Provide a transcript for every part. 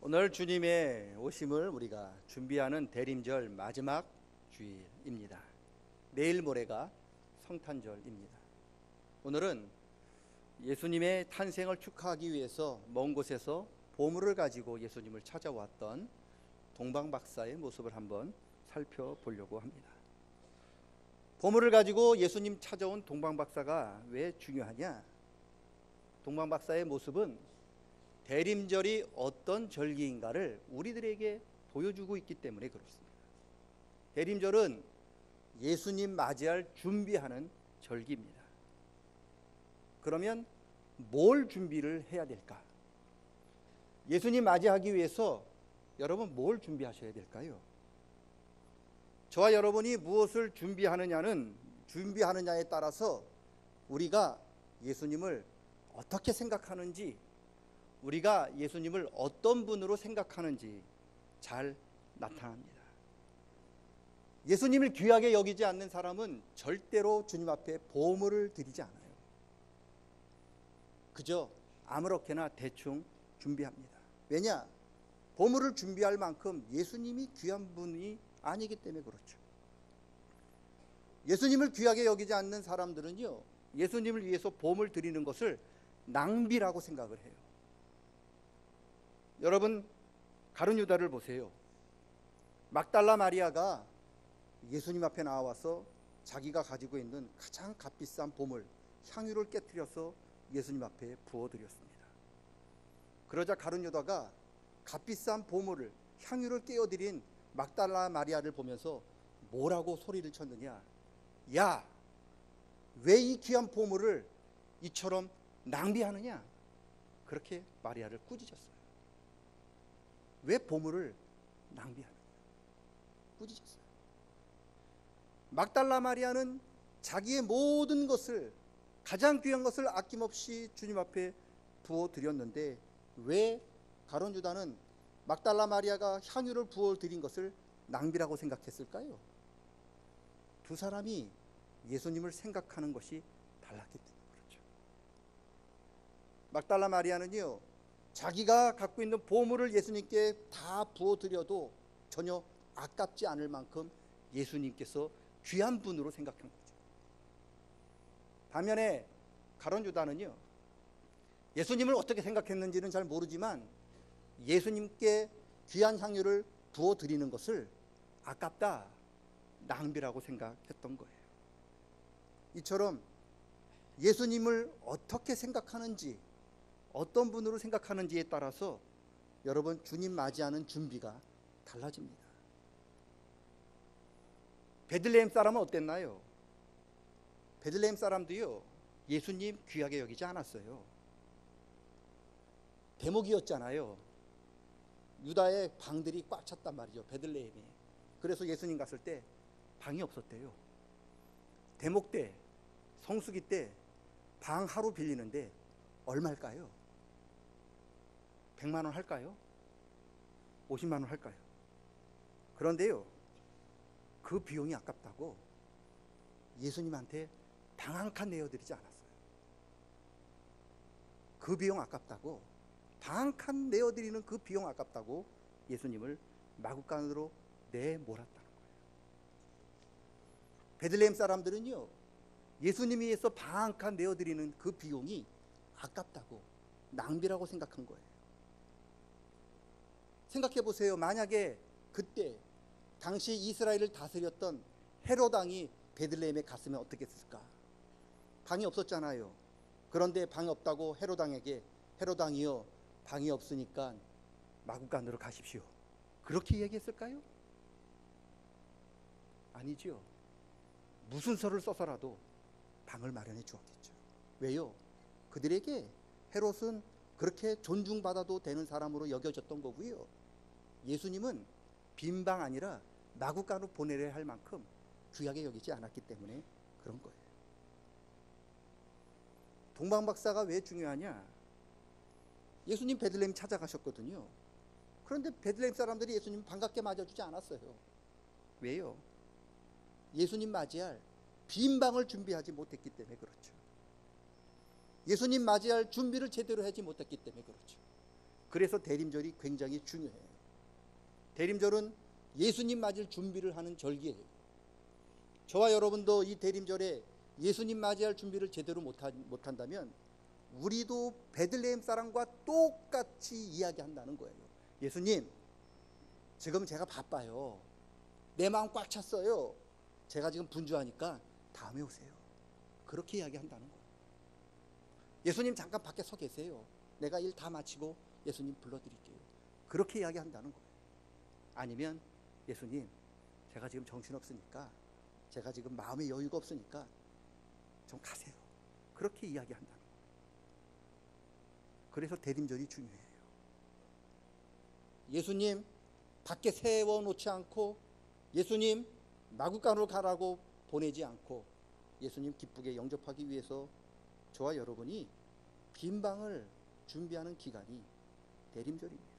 오늘 주님의 오심을 우리가 준비하는 대림절 마지막 주일입니다. 내일 모레가 성탄절입니다. 오늘은 예수님의 탄생을 축하하기 위해서 먼 곳에서 보물을 가지고 예수님을 찾아왔던 동방박사의 모습을 한번 살펴보려고 합니다. 보물을 가지고 예수님 찾아온 동방박사가 왜 중요하냐? 동방박사의 모습은 대림절이 어떤 절기인가를 우리들에게 보여주고 있기 때문에 그렇습니다. 대림절은 예수님 맞이할 준비하는 절기입니다. 그러면 뭘 준비를 해야 될까? 예수님 맞이하기 위해서 여러분 뭘 준비하셔야 될까요? 저와 여러분이 무엇을 준비하느냐에 따라서 우리가 예수님을 어떻게 생각하는지, 우리가 예수님을 어떤 분으로 생각하는지 잘 나타납니다. 예수님을 귀하게 여기지 않는 사람은 절대로 주님 앞에 보물을 드리지 않아요. 그저 아무렇게나 대충 준비합니다. 왜냐? 보물을 준비할 만큼 예수님이 귀한 분이 아니기 때문에 그렇죠. 예수님을 귀하게 여기지 않는 사람들은요, 예수님을 위해서 보물 드리는 것을 낭비라고 생각을 해요. 여러분, 가룟 유다를 보세요. 막달라 마리아가 예수님 앞에 나와서 자기가 가지고 있는 가장 값비싼 보물, 향유를 깨뜨려서 예수님 앞에 부어드렸습니다. 그러자 가룟 유다가 값비싼 보물을, 향유를 깨어드린 막달라 마리아를 보면서 뭐라고 소리를 쳤느냐? 야, 왜 이 귀한 보물을 이처럼 낭비하느냐? 그렇게 마리아를 꾸짖었어요. 왜 보물을 낭비하느냐? 꾸짖었어요. 막달라 마리아는 자기의 모든 것을, 가장 귀한 것을 아낌없이 주님 앞에 부어드렸는데 왜 가룟 유다는 막달라 마리아가 향유를 부어드린 것을 낭비라고 생각했을까요? 두 사람이 예수님을 생각하는 것이 달랐기 때문에 그렇죠. 막달라 마리아는요, 자기가 갖고 있는 보물을 예수님께 다 부어드려도 전혀 아깝지 않을 만큼 예수님께서 귀한 분으로 생각한 거죠. 반면에 가룟 유다는요, 예수님을 어떻게 생각했는지는 잘 모르지만 예수님께 귀한 향유를 부어드리는 것을 아깝다, 낭비라고 생각했던 거예요. 이처럼 예수님을 어떻게 생각하는지, 어떤 분으로 생각하는지에 따라서 여러분 주님 맞이하는 준비가 달라집니다. 베들레헴 사람은 어땠나요? 베들레헴 사람도요, 예수님 귀하게 여기지 않았어요. 대목이었잖아요. 유다의 방들이 꽉 찼단 말이죠, 베들레헴에. 그래서 예수님 갔을 때 방이 없었대요. 대목 때, 성수기 때 방 하루 빌리는데 얼마일까요? 100만 원 할까요? 50만 원 할까요? 그런데요, 그 비용이 아깝다고 예수님한테 방 한 칸 내어드리지 않았어요. 그 비용 아깝다고, 방 한 칸 내어드리는 그 비용 아깝다고 예수님을 마구간으로 내몰았다는 거예요. 베들레헴 사람들은요, 예수님이 위해서 방 한 칸 내어드리는 그 비용이 아깝다고, 낭비라고 생각한 거예요. 생각해 보세요. 만약에 그때 당시 이스라엘을 다스렸던 헤롯 왕이 베들레헴에 갔으면 어떻게 했을까? 방이 없었잖아요. 그런데 방이 없다고 헤롯 왕에게, 헤롯 왕이요, 방이 없으니까 마구간으로 가십시오, 그렇게 얘기했을까요? 아니죠. 무슨 서를 써서라도 방을 마련해 주었겠죠. 왜요? 그들에게 헤롯은 그렇게 존중받아도 되는 사람으로 여겨졌던 거고요. 예수님은 빈 방 아니라 마구간으로 보내려 할 만큼 귀하게 여기지 않았기 때문에 그런 거예요. 동방박사가 왜 중요하냐? 예수님 베들레헴 찾아가셨거든요. 그런데 베들레헴 사람들이 예수님 반갑게 맞아주지 않았어요. 왜요? 예수님 맞이할 빈 방을 준비하지 못했기 때문에 그렇죠. 예수님 맞이할 준비를 제대로 하지 못했기 때문에 그렇죠. 그래서 대림절이 굉장히 중요해요. 대림절은 예수님 맞을 준비를 하는 절기예요. 저와 여러분도 이 대림절에 예수님 맞이할 준비를 제대로 못한다면 우리도 베들레헴 사람과 똑같이 이야기한다는 거예요. 예수님, 지금 제가 바빠요. 내 마음 꽉 찼어요. 제가 지금 분주하니까 다음에 오세요. 그렇게 이야기한다는 거예요. 예수님 잠깐 밖에 서 계세요. 내가 일 다 마치고 예수님 불러드릴게요. 그렇게 이야기한다는 거예요. 아니면 예수님, 제가 지금 정신없으니까, 제가 지금 마음의 여유가 없으니까 좀 가세요. 그렇게 이야기한다는 거예요. 그래서 대림절이 중요해요. 예수님 밖에 세워놓지 않고, 예수님 마구간으로 가라고 보내지 않고, 예수님 기쁘게 영접하기 위해서 저와 여러분이 빈 방을 준비하는 기간이 대림절입니다.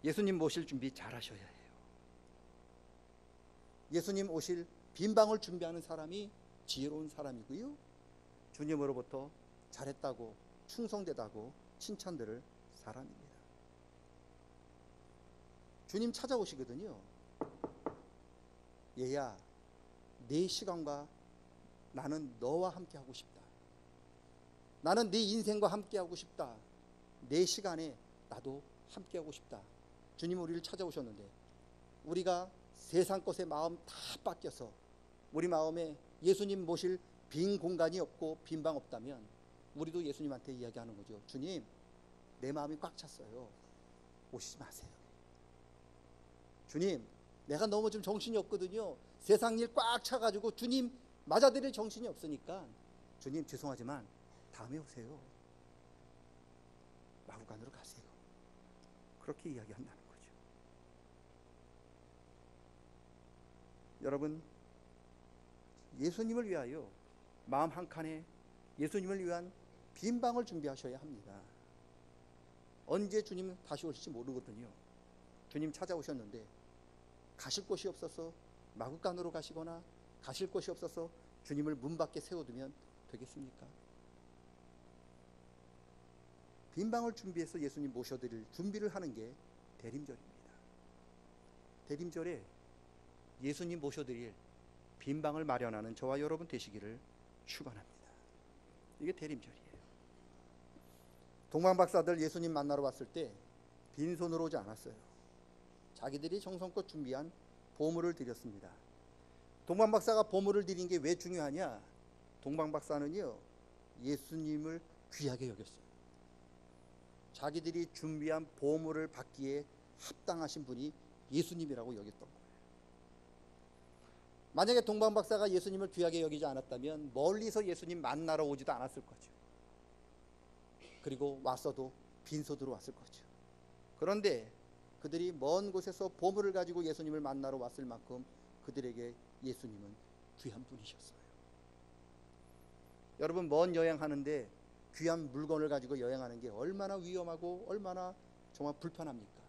예수님 모실 준비 잘 하셔야 해요. 예수님 오실 빈 방을 준비하는 사람이 지혜로운 사람이고요, 주님으로부터 잘했다고 충성되다고 칭찬들을 사람입니다. 주님 찾아오시거든요. 얘야, 내 시간과 나는 너와 함께 하고 싶다. 나는 네 인생과 함께 하고 싶다. 내 시간에 나도 함께 하고 싶다. 주님 우리를 찾아오셨는데, 우리가 세상 것에 마음 다 뺏겨서 우리 마음에 예수님 모실 빈 공간이 없고 빈 방 없다면 우리도 예수님한테 이야기하는 거죠. 주님, 내 마음이 꽉 찼어요. 오시지 마세요. 주님, 내가 너무 좀 정신이 없거든요. 세상 일 꽉 차가지고 주님 맞아드릴 정신이 없으니까 주님 죄송하지만 다음에 오세요. 마구간으로 가세요. 그렇게 이야기한다는 거죠. 여러분, 예수님을 위하여 마음 한 칸에 예수님을 위한 빈 방을 준비하셔야 합니다. 언제 주님 다시 오실지 모르거든요. 주님 찾아오셨는데 가실 곳이 없어서 마구간으로 가시거나 가실 곳이 없어서 주님을 문 밖에 세워두면 되겠습니까? 빈 방을 준비해서 예수님 모셔드릴 준비를 하는 게 대림절입니다. 대림절에 예수님 모셔드릴 빈 방을 마련하는 저와 여러분 되시기를 축원합니다. 이게 대림절이에요. 동방박사들 예수님 만나러 왔을 때 빈손으로 오지 않았어요. 자기들이 정성껏 준비한 보물을 드렸습니다. 동방박사가 보물을 드린 게 왜 중요하냐? 동방박사는요, 예수님을 귀하게 여겼어요. 자기들이 준비한 보물을 받기에 합당하신 분이 예수님이라고 여겼던 거예요. 만약에 동방박사가 예수님을 귀하게 여기지 않았다면 멀리서 예수님 만나러 오지도 않았을 거죠. 그리고 왔어도 빈손으로 왔을 거죠. 그런데 그들이 먼 곳에서 보물을 가지고 예수님을 만나러 왔을 만큼 그들에게 예수님은 귀한 분이셨어요. 여러분, 먼 여행하는데 귀한 물건을 가지고 여행하는 게 얼마나 위험하고 얼마나 정말 불편합니까?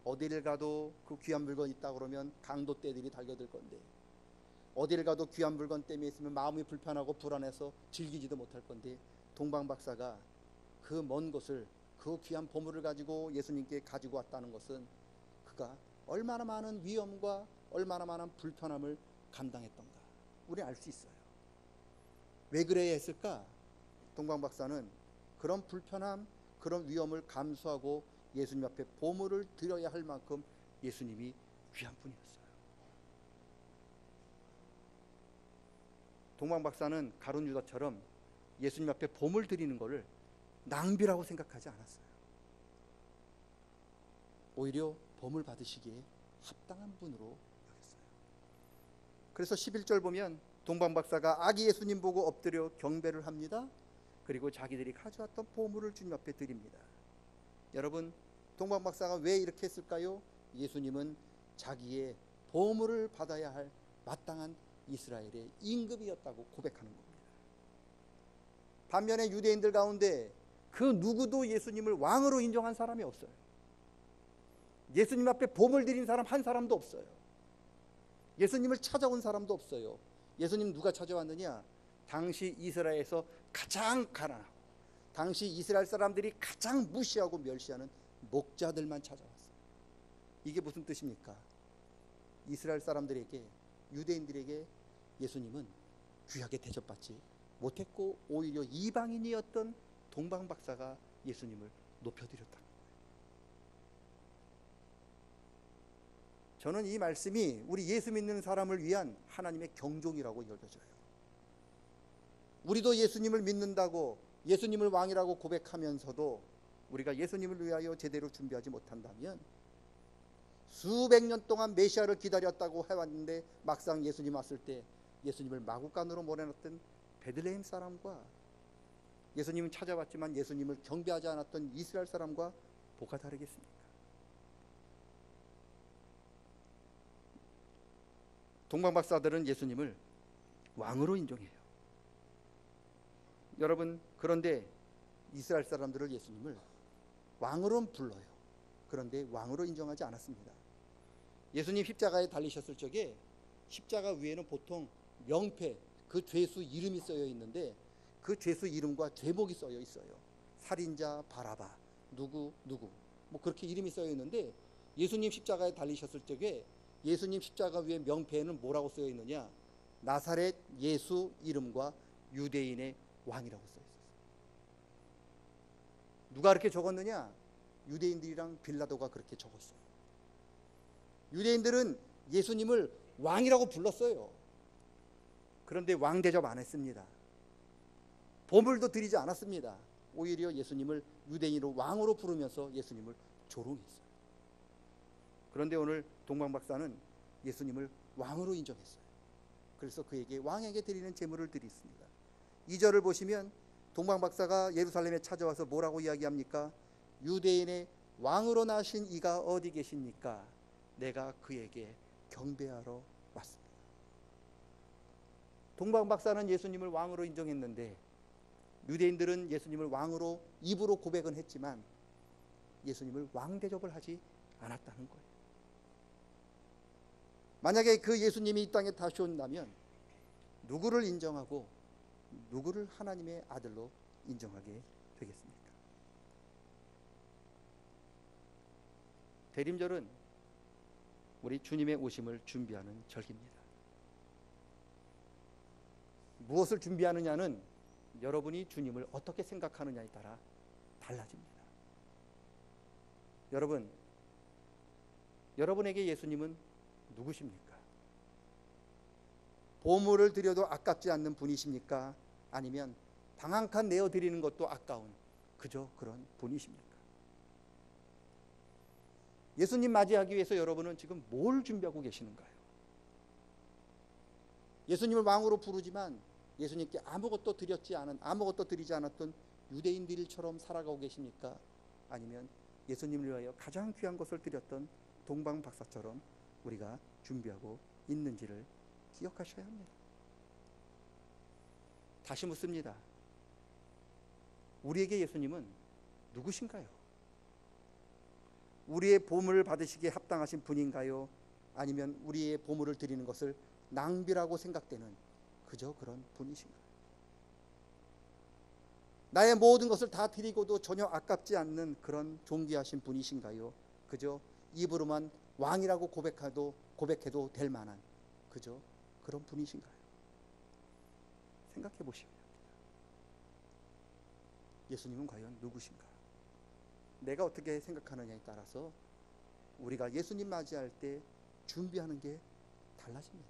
어디를 가도 그 귀한 물건 있다 그러면 강도 떼들이 달려들 건데, 어디를 가도 귀한 물건 때문에 있으면 마음이 불편하고 불안해서 즐기지도 못할 건데, 동방박사가 그 먼 곳을 그 귀한 보물을 가지고 예수님께 가지고 왔다는 것은 그가 얼마나 많은 위험과 얼마나 많은 불편함을 감당했던가 우리는 알 수 있어요. 왜 그래야 했을까? 동방박사는 그런 불편함, 그런 위험을 감수하고 예수님 앞에 보물을 드려야 할 만큼 예수님이 귀한 분이었어요. 동방박사는 가룟 유다처럼 예수님 앞에 보물 드리는 것을 낭비라고 생각하지 않았어요. 오히려 보물 받으시기에 합당한 분으로 여겼어요. 그래서 11절 보면 동방박사가 아기 예수님 보고 엎드려 경배를 합니다. 그리고 자기들이 가져왔던 보물을 주님 앞에 드립니다. 여러분, 동방박사가 왜 이렇게 했을까요? 예수님은 자기의 보물을 받아야 할 마땅한 이스라엘의 임금이었다고 고백하는 겁니다. 반면에 유대인들 가운데 그 누구도 예수님을 왕으로 인정한 사람이 없어요. 예수님 앞에 보물 드린 사람 한 사람도 없어요. 예수님을 찾아온 사람도 없어요. 예수님 누가 찾아왔느냐? 당시 이스라엘에서 가장 가난하고 당시 이스라엘 사람들이 가장 무시하고 멸시하는 목자들만 찾아왔어요. 이게 무슨 뜻입니까? 이스라엘 사람들에게, 유대인들에게 예수님은 귀하게 대접받지 못했고 오히려 이방인이었던 동방박사가 예수님을 높여드렸다는 거예요. 저는 이 말씀이 우리 예수 믿는 사람을 위한 하나님의 경종이라고 여겨져요. 우리도 예수님을 믿는다고 예수님을 왕이라고 고백하면서도 우리가 예수님을 위하여 제대로 준비하지 못한다면 수백 년 동안 메시아를 기다렸다고 해왔는데 막상 예수님 왔을 때 예수님을 마구간으로 몰아놨던 베들레헴 사람과 예수님은 찾아왔지만 예수님을 경배하지 않았던 이스라엘 사람과 뭐가 다르겠습니까? 동방박사들은 예수님을 왕으로 인정해요. 여러분, 그런데 이스라엘 사람들은 예수님을 왕으로는 불러요. 그런데 왕으로 인정하지 않았습니다. 예수님 십자가에 달리셨을 적에 십자가 위에는 보통 명패, 그 죄수 이름이 써여 있는데 그 죄수 이름과 죄목이 써여 있어요. 살인자 바라바, 누구 뭐 그렇게 이름이 써여 있는데 예수님 십자가에 달리셨을 적에 예수님 십자가 위에 명패에는 뭐라고 써여 있느냐? 나사렛 예수 이름과 유대인의 왕이라고 써 있었어요. 누가 그렇게 적었느냐? 유대인들이랑 빌라도가 그렇게 적었어요. 유대인들은 예수님을 왕이라고 불렀어요. 그런데 왕 대접 안 했습니다. 보물도 드리지 않았습니다. 오히려 예수님을 유대인으로 왕으로 부르면서 예수님을 조롱했어요. 그런데 오늘 동방박사는 예수님을 왕으로 인정했어요. 그래서 그에게 왕에게 드리는 제물을 드렸습니다. 2절을 보시면 동방박사가 예루살렘에 찾아와서 뭐라고 이야기합니까? 유대인의 왕으로 나신 이가 어디 계십니까? 내가 그에게 경배하러 왔습니다. 동방박사는 예수님을 왕으로 인정했는데 유대인들은 예수님을 왕으로 입으로 고백은 했지만 예수님을 왕 대접을 하지 않았다는 거예요. 만약에 그 예수님이 이 땅에 다시 온다면 누구를 인정하고 누구를 하나님의 아들로 인정하게 되겠습니까? 대림절은 우리 주님의 오심을 준비하는 절기입니다. 무엇을 준비하느냐는 여러분이 주님을 어떻게 생각하느냐에 따라 달라집니다. 여러분, 여러분에게 예수님은 누구십니까? 보물을 드려도 아깝지 않는 분이십니까? 아니면 방 한 칸 내어드리는 것도 아까운 그저 그런 분이십니까? 예수님 맞이하기 위해서 여러분은 지금 뭘 준비하고 계시는가요? 예수님을 왕으로 부르지만 예수님께 아무것도 드리지 않았던 유대인들처럼 살아가고 계십니까? 아니면 예수님을 위하여 가장 귀한 것을 드렸던 동방박사처럼 우리가 준비하고 있는지를 기억하셔야 합니다. 다시 묻습니다. 우리에게 예수님은 누구신가요? 우리의 보물을 받으시기에 합당하신 분인가요? 아니면 우리의 보물을 드리는 것을 낭비라고 생각되는 그저 그런 분이신가요? 나의 모든 것을 다 드리고도 전혀 아깝지 않는 그런 존귀하신 분이신가요? 그저 입으로만 왕이라고 고백해도 될 만한 그저 그런 분이신가요? 생각해 보시기 바랍니다. 예수님은 과연 누구신가? 내가 어떻게 생각하느냐에 따라서 우리가 예수님 맞이할 때 준비하는 게 달라집니다.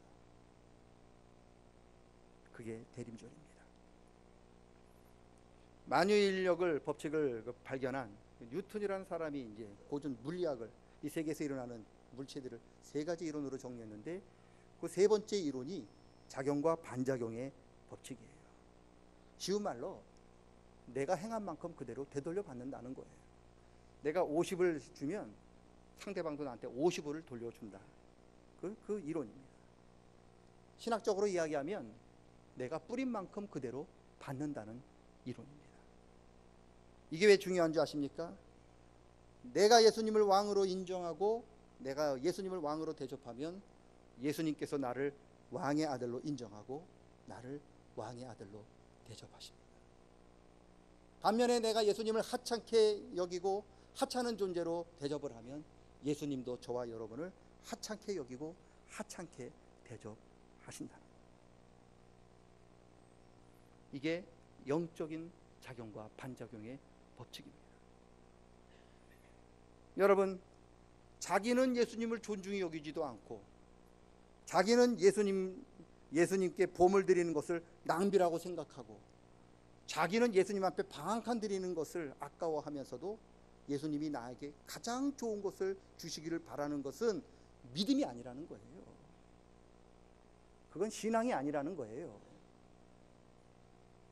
그게 대림절입니다. 만유인력을 법칙을 발견한 뉴턴이라는 사람이 이제 고전 물리학을 이 세계에서 일어나는 물체들을 세 가지 이론으로 정리했는데 그 세 번째 이론이 작용과 반작용의 법칙이에요. 쉬운 말로 내가 행한 만큼 그대로 되돌려 받는다는 거예요. 내가 50을 주면 상대방도 나한테 50을 돌려준다. 그 이론입니다. 신학적으로 이야기하면 내가 뿌린 만큼 그대로 받는다는 이론입니다. 이게 왜 중요한 줄 아십니까? 내가 예수님을 왕으로 인정하고 내가 예수님을 왕으로 대접하면 예수님께서 나를 왕의 아들로 인정하고 나를 왕의 아들로 대접하십니다. 반면에 내가 예수님을 하찮게 여기고 하찮은 존재로 대접을 하면 예수님도 저와 여러분을 하찮게 여기고 하찮게 대접하신다는 거예요. 이게 영적인 작용과 반작용의 법칙입니다. 여러분, 자기는 예수님을 존중히 여기지도 않고 자기는 예수님께 보물 드리는 것을 낭비라고 생각하고 자기는 예수님 앞에 방한칸 드리는 것을 아까워하면서도 예수님이 나에게 가장 좋은 것을 주시기를 바라는 것은 믿음이 아니라는 거예요. 그건 신앙이 아니라는 거예요.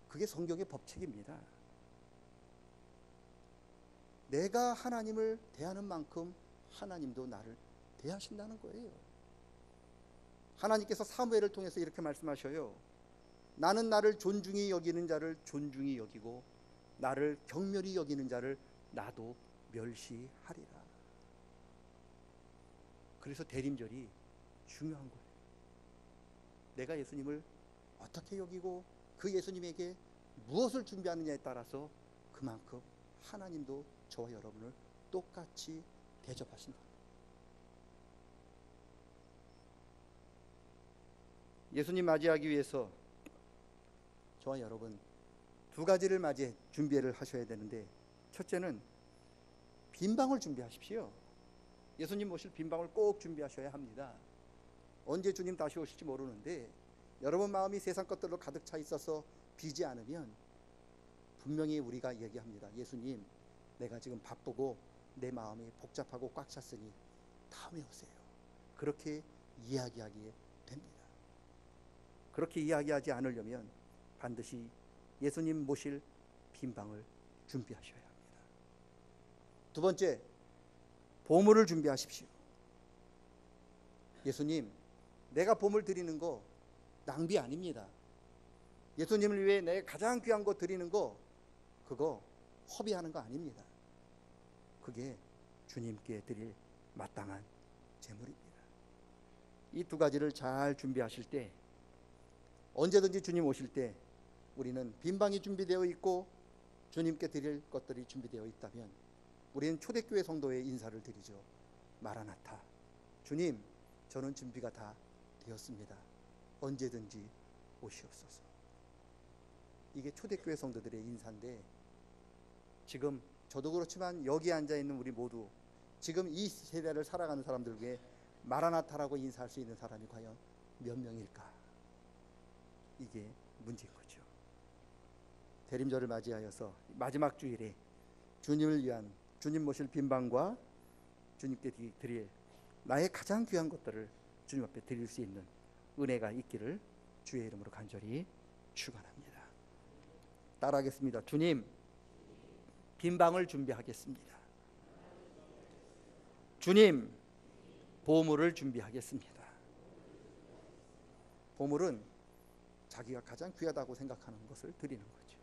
그게 성경의 법칙입니다. 내가 하나님을 대하는 만큼 하나님도 나를 대하신다는 거예요. 하나님께서 사무엘을 통해서 이렇게 말씀하셔요. 나는 나를 존중히 여기는 자를 존중히 여기고 나를 경멸히 여기는 자를 나도 멸시하리라. 그래서 대림절이 중요한 거예요. 내가 예수님을 어떻게 여기고 그 예수님에게 무엇을 준비하느냐에 따라서 그만큼 하나님도 저와 여러분을 똑같이 대접하신다. 예수님 맞이하기 위해서 저와 여러분 두 가지를 준비를 하셔야 되는데, 첫째는 빈방을 준비하십시오. 예수님 모실 빈방을 꼭 준비하셔야 합니다. 언제 주님 다시 오실지 모르는데 여러분 마음이 세상 것들로 가득 차 있어서 비지 않으면 분명히 우리가 얘기합니다. 예수님, 내가 지금 바쁘고 내 마음이 복잡하고 꽉 찼으니 다음에 오세요. 그렇게 이야기하기에 됩니다. 그렇게 이야기하지 않으려면 반드시 예수님 모실 빈방을 준비하셔야 합니다. 두 번째, 보물을 준비하십시오. 예수님, 내가 보물 드리는 거 낭비 아닙니다. 예수님을 위해 내 가장 귀한 거 드리는 거 그거 허비하는 거 아닙니다. 그게 주님께 드릴 마땅한 제물입니다. 이 두 가지를 잘 준비하실 때 언제든지 주님 오실 때 우리는 빈방이 준비되어 있고 주님께 드릴 것들이 준비되어 있다면 우리는 초대교회 성도의 인사를 드리죠. 마라나타, 주님, 저는 준비가 다 되었습니다. 언제든지 오시옵소서. 이게 초대교회 성도들의 인사인데, 지금 저도 그렇지만 여기 앉아있는 우리 모두 지금 이 세대를 살아가는 사람들 중에 마라나타라고 인사할 수 있는 사람이 과연 몇 명일까? 이게 문제인 거죠. 대림절을 맞이하여서 마지막 주일에 주님을 위한 주님 모실 빈방과 주님께 드릴 나의 가장 귀한 것들을 주님 앞에 드릴 수 있는 은혜가 있기를 주의 이름으로 간절히 축원합니다. 따라하겠습니다. 주님, 빈방을 준비하겠습니다. 주님, 보물을 준비하겠습니다. 보물은 자기가 가장 귀하다고 생각하는 것을 드리는 거죠.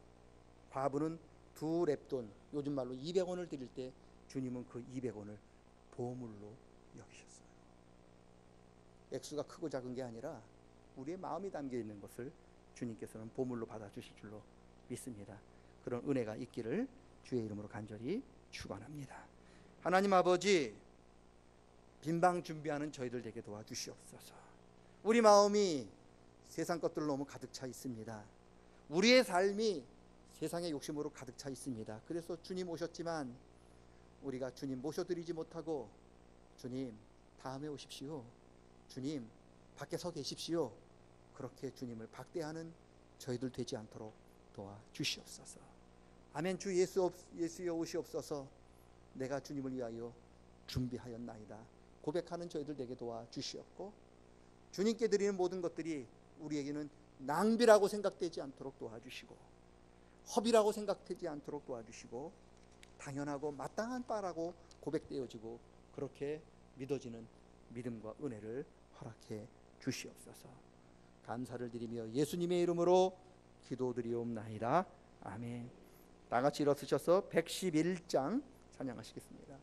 과부는 2렙돈, 요즘 말로 200원을 드릴 때 주님은 그 200원을 보물로 여기셨어요. 액수가 크고 작은 게 아니라 우리의 마음이 담겨 있는 것을 주님께서는 보물로 받아주실 줄로 믿습니다. 그런 은혜가 있기를 주의 이름으로 간절히 축원합니다. 하나님 아버지, 빈방 준비하는 저희들 되게 도와주시옵소서. 우리 마음이 세상 것들로 너무 가득 차 있습니다. 우리의 삶이 세상의 욕심으로 가득 차 있습니다. 그래서 주님 오셨지만 우리가 주님 모셔드리지 못하고, 주님 다음에 오십시오, 주님 밖에 서 계십시오, 그렇게 주님을 박대하는 저희들 되지 않도록 도와주시옵소서. 아멘. 주 예수여 오시옵소서. 내가 주님을 위하여 준비하였나이다 고백하는 저희들 되게 도와주시옵고, 주님께 드리는 모든 것들이 우리에게는 낭비라고 생각되지 않도록 도와주시고, 허비라고 생각되지 않도록 도와주시고, 당연하고 마땅한 바라고 고백되어지고 그렇게 믿어지는 믿음과 은혜를 허락해 주시옵소서. 감사를 드리며 예수님의 이름으로 기도드리옵나이다. 아멘. 다 같이 일어서셔서 111장 찬양하시겠습니다.